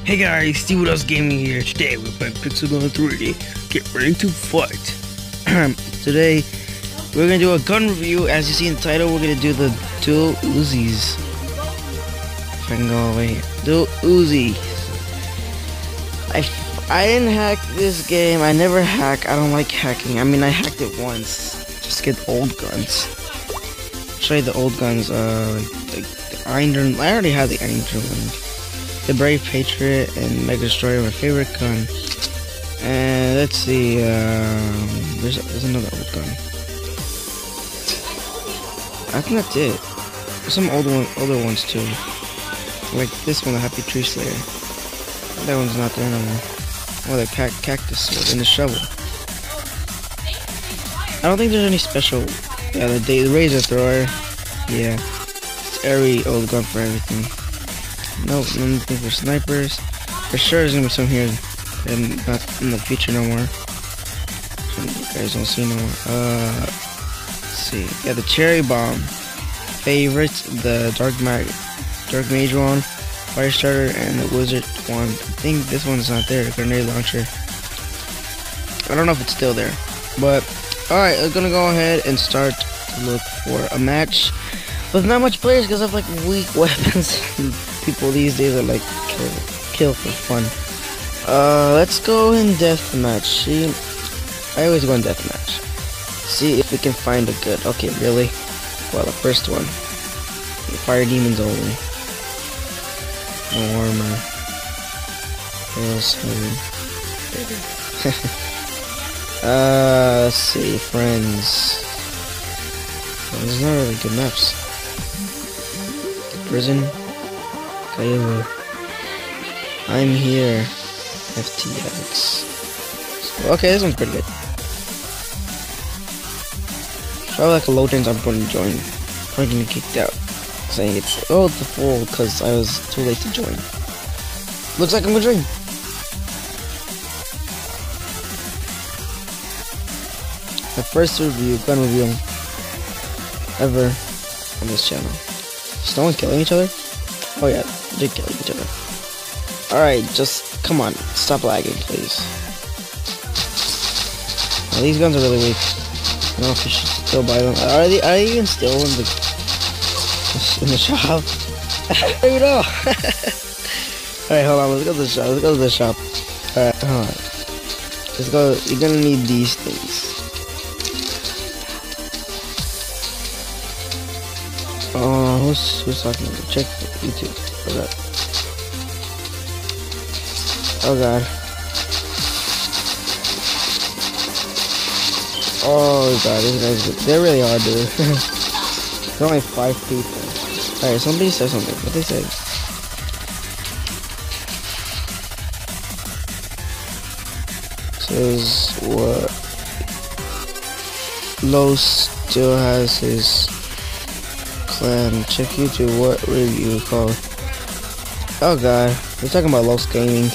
Hey guys, Steve with Us Gaming here. Today we're playing Pixel 3D. Get ready to fight. Today we're gonna do a gun review. As you see in the title, we're gonna do the dual Uzis. If I can go away here. Dual Uzi. I didn't hack this game. I never hack. I don't like hacking. I mean, I hacked it once. Just get old guns. Show you the old guns. Like the Iron. I already have the Iron one. The Brave Patriot and Mega Destroyer, my favorite gun. And let's see, there's another old gun. I think that's it. There's some older ones too. Like this one, the Happy Tree Slayer. That one's not there no more. Oh, the cactus sword and the shovel. I don't think there's any special. Yeah, the razor thrower. Yeah, it's every old gun for everything. Nope, nothing for snipers. For sure there's gonna be some here and not in the future no more. You guys don't see no more. Let's see. Yeah, the cherry bomb. Favorites, the dark mage one, fire starter, and the wizard one. I think this one's not there, the grenade launcher. I don't know if it's still there. But alright, I'm gonna go ahead and start to look for a match. With not much players because of like weak weapons. People these days are like kill for fun. Let's go in deathmatch. See, I always go in deathmatch. See if we can find a good. Okay, really? Well, the first one. The fire demons only. No armor. Let's see, friends. Well, there's not really good maps. Prison. Kayla. I'm here. FTX. Okay, this one's pretty good. Probably like a low chance I'm going to join. Probably getting kicked out. Saying it's a full because I was too late to join. Looks like I'm going to join. The first gun review ever on this channel. Is no one killing each other? Oh yeah, they're killing each other. Alright, just come on, stop lagging, please. Now, these guns are really weak. I don't know if you should still buy them. Are they even still in the shop? I don't know. Alright, hold on, let's go to the shop. Let's go to the shop. Alright, hold on. Let's go. You're gonna need these things. Who's talking? Check YouTube. Oh god. Oh god. Oh god, these guys, they're really hard, dude. There's only 5 people. Alright, somebody said something. What they say? Says what? Los still has his clan. Check YouTube. What review called? Oh god, we're talking about Los Gaming.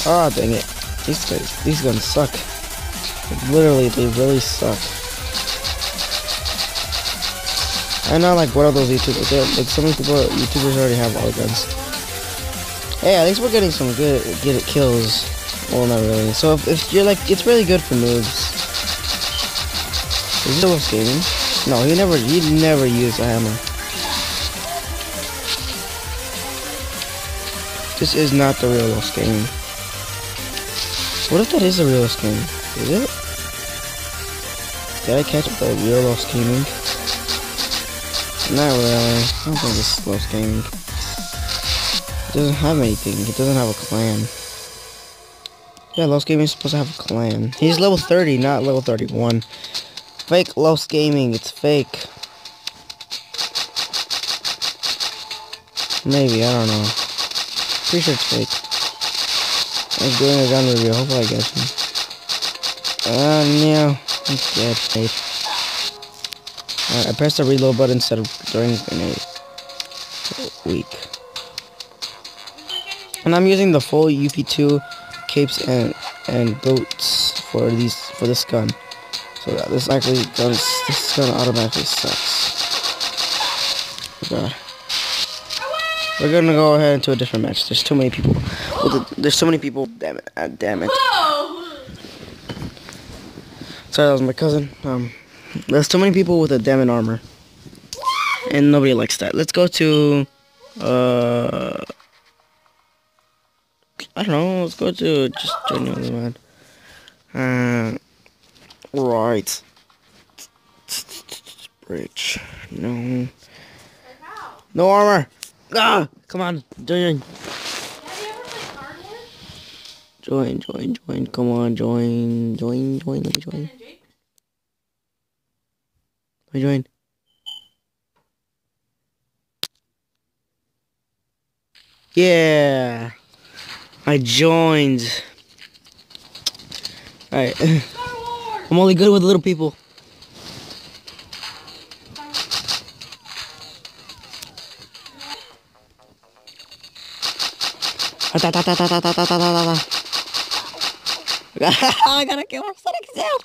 Oh dang it! These guns suck. Like, literally, they really suck. I know, like, what are those YouTubers? Like, so many YouTubers already have all the guns. Hey, at least we're getting some good kills. Well, not really. So if you're like, it's really good for noobs. Is it Los Gaming? No, he never used a hammer. This is not the real Los Gaming. What if that is the real Los Gaming? Is it? Did I catch up the real Los Gaming? Not really. I don't think this is Los Gaming. It doesn't have anything. It doesn't have a clan. Yeah, Los Gaming is supposed to have a clan. He's level 30, not level 31. Fake Los Gaming. It's fake. Maybe, I don't know. Pretty sure it's fake. I'm doing a gun review. Hopefully I get him. No. I'm dead. Alright, I pressed the reload button instead of throwing a grenade. Weak. And I'm using the full UP2 capes and boots for this gun. So yeah, this gun automatically sucks. Okay. We're gonna go ahead into a different match. There's too many people. There's so many people. Damn it! Damn it! Sorry, that was my cousin. There's too many people with a diamond armor, and nobody likes that. Let's go to, I don't know. Let's go to just join the other man. Right. Bridge. No. No armor. Ah, come on, join. Join. Come on, join. Let me join. Let me join. Yeah, I joined. Alright. I'm only good with little people. I gotta kill her Sonic self.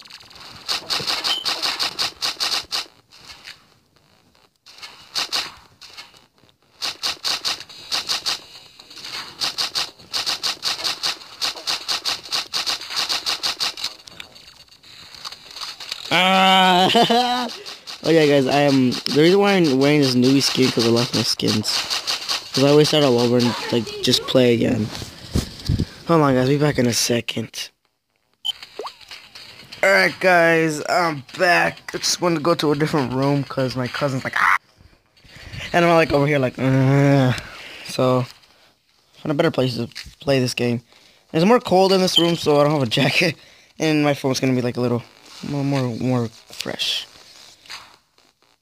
Oh yeah, guys, the reason why I'm wearing this newbie skin because I lost my skins. Because I always start all over and like just play again. Hold on, guys, be back in a second. Alright, guys, I'm back. I just wanted to go to a different room because my cousin's like, ah! And I'm like over here like, So, find a better place to play this game. It's more cold in this room, so I don't have a jacket. And my phone's gonna be like a little more fresh.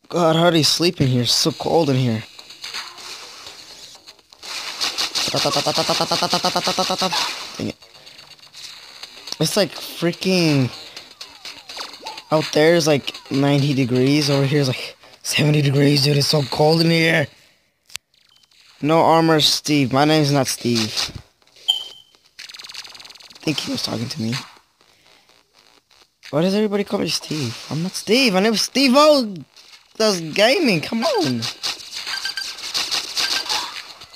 God, how do you sleep in here? It's so cold in here. Dang it. It's like freaking... Out there is like 90 degrees. Over here is like 70 degrees, dude. It's so cold in here. No armor, Steve. My name's not Steve. I think he was talking to me. Why does everybody call me Steve? I'm not Steve. My name's Steve-O. Does gaming. Come on.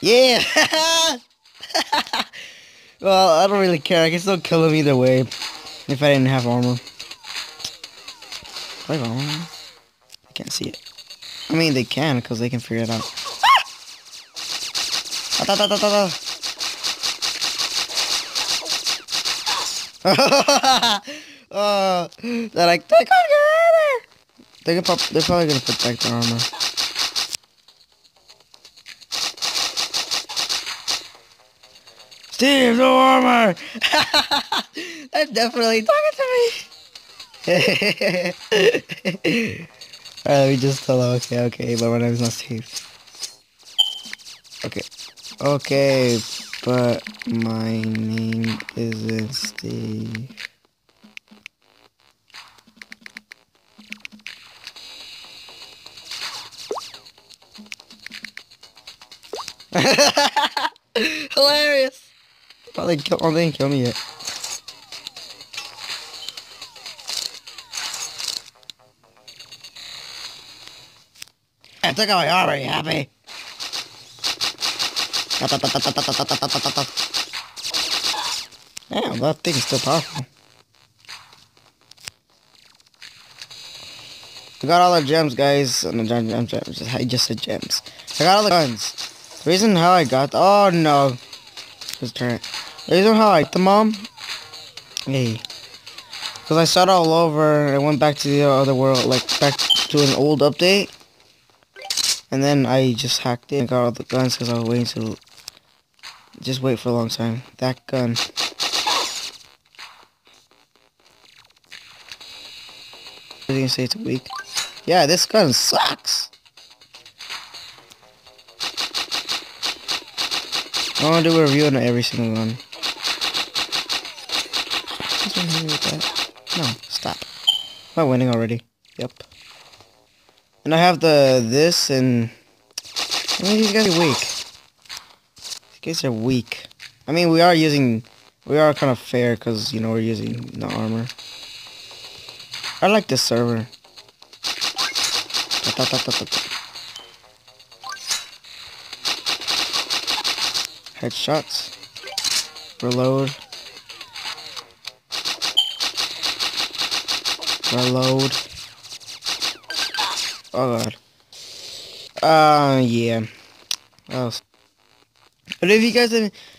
Yeah. Well, I don't really care. I can still kill him either way. If I didn't have armor. Do I have armor? I can't see it. I mean, they can, because they can figure it out. They're like, take off your armor! They're probably gonna protect their armor. Steve, no armor! They're definitely talking to me! Alright, let me just tell them, okay, but my name's not Steve. Okay, but my name isn't Steve. Hilarious! Probably they didn't kill me yet. I took out my armor, you happy? Damn, that thing is still powerful. I got all the gems, guys. No, gems. I just said gems. I got all the guns. The reason how I got... Oh, no. Just turn it. The reason how I got the mom... Hey. Because I started all over and went back to the other world. Like, back to an old update. And then I just hacked it and got all the guns because I was waiting to... Just wait for a long time. That gun. Are you gonna say it's weak? Yeah, this gun sucks. I want to do a review on every single gun. What's wrong with that? No, stop. Am I winning already? Yep. And I have this and... I mean, these guys are weak. These guys are weak. I mean, we are kind of fair because, you know, we're using the armor. I like this server. Headshots. Reload. Reload. Oh god. Yeah. But if you guys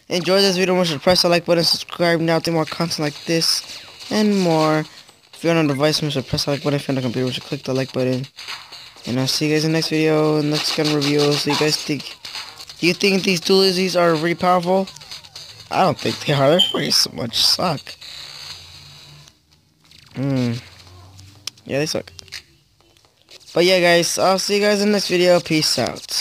enjoyed this video, make sure to press the like button, subscribe now to more content like this and more. If you're on a device, make sure to press the like button. If you're on a computer, make sure to click the like button. And I'll see you guys in the next video, next gun review. So you guys think, do you think these dual Uzis are really powerful? I don't think they are. They're pretty so much suck. Yeah, they suck. But yeah, guys, I'll see you guys in the next video. Peace out.